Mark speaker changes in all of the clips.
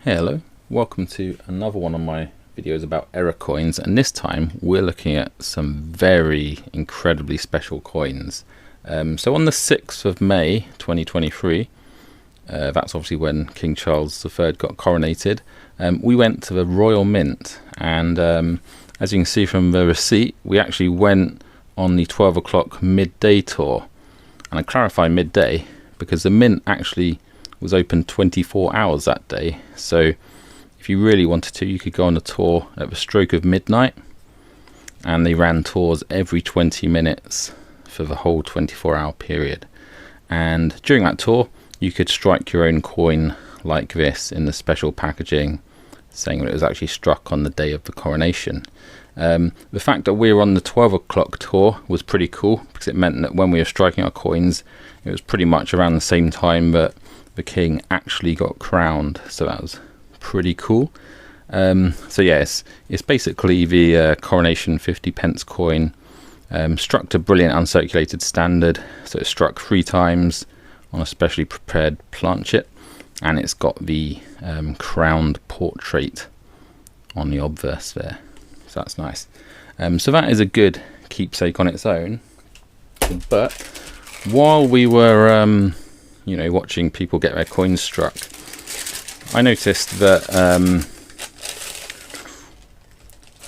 Speaker 1: Hello, welcome to another one of my videos about error coins, and this time we're looking at some very incredibly special coins. So on the 6th of May 2023, that's obviously when King Charles III got coronated, we went to the Royal Mint, and as you can see from the receipt, we actually went on the 12 o'clock midday tour. And I clarify midday because the Mint actually was open 24 hours that day, so if you really wanted to, you could go on a tour at the stroke of midnight, and they ran tours every 20 minutes for the whole 24-hour period. And during that tour you could strike your own coin like this in the special packaging, saying that it was actually struck on the day of the coronation. The fact that we were on the 12 o'clock tour was pretty cool, because it meant that when we were striking our coins, it was pretty much around the same time that the king actually got crowned, so that was pretty cool. So yes, it's basically the Coronation 50p coin, struck to brilliant uncirculated standard, so it's struck 3 times on a specially prepared planchet, and it's got the crowned portrait on the obverse there, so that's nice. So that is a good keepsake on its own. But while we were watching people get their coins struck, I noticed that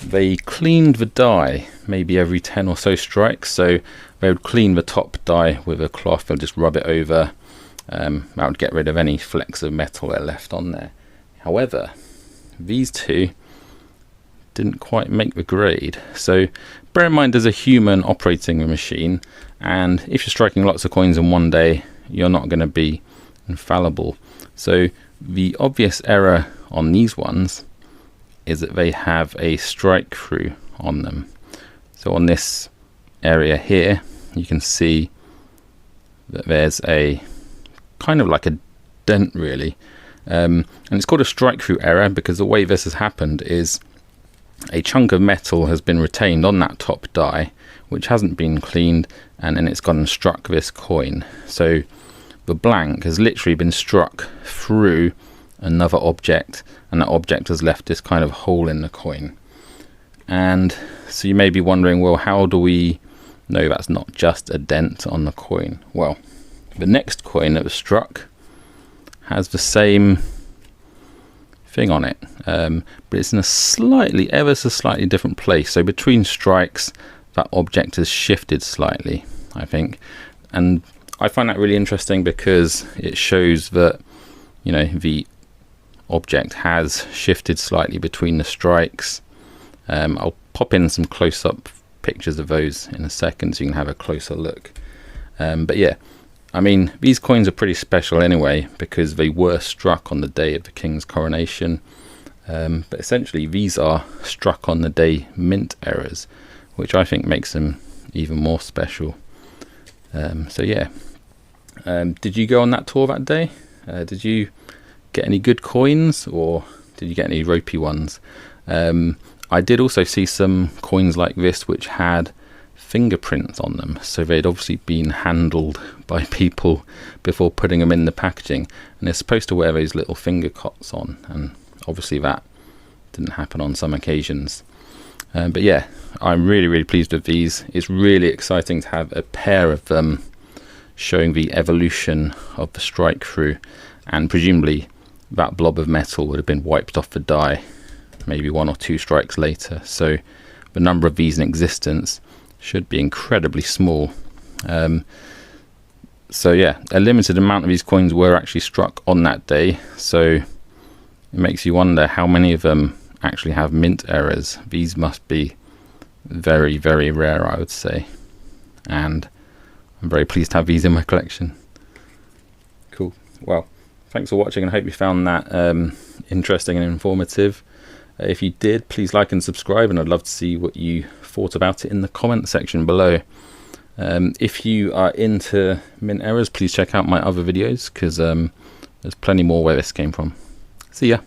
Speaker 1: they cleaned the die maybe every 10 or so strikes. So they would clean the top die with a cloth, they'll just rub it over, that would get rid of any flecks of metal that are left on there. However, these two didn't quite make the grade. So bear in mind, there's a human operating the machine, and if you're striking lots of coins in one day, you're not going to be infallible. So the obvious error on these ones is that they have a strike through on them. So on this area here, you can see that there's a kind of like a dent really, and it's called a strike through error because the way this has happened is a chunk of metal has been retained on that top die which hasn't been cleaned, and then it's gone and struck this coin. So the blank has literally been struck through another object, and that object has left this kind of hole in the coin. And so you may be wondering, well, how do we know that's not just a dent on the coin? Well, the next coin that was struck has the same thing on it, but it's in a ever so slightly different place. So between strikes, that object has shifted slightly, I think. And I find that really interesting because it shows that, the object has shifted slightly between the strikes. I'll pop in some close-up pictures of those in a second so you can have a closer look. But yeah, I mean, these coins are pretty special anyway because they were struck on the day of the king's coronation. But essentially these are struck on the day mint errors, which I think makes them even more special. So yeah, did you go on that tour that day? Did you get any good coins, or did you get any ropey ones? I did also see some coins like this which had fingerprints on them, so they'd obviously been handled by people before putting them in the packaging, and they're supposed to wear those little finger cots on, and obviously that didn't happen on some occasions. But yeah, I'm really pleased with these. It's really exciting to have a pair of them showing the evolution of the strike through, and presumably that blob of metal would have been wiped off the die maybe 1 or 2 strikes later, so the number of these in existence should be incredibly small. So yeah, a limited amount of these coins were actually struck on that day, so it makes you wonder how many of them actually have mint errors. These must be very rare, I would say, and I'm very pleased to have these in my collection. Cool. Well, thanks for watching, and I hope you found that interesting and informative. If you did, please like and subscribe, and I'd love to see what you thought about it in the comment section below. If you are into mint errors, please check out my other videos because there's plenty more where this came from. See ya.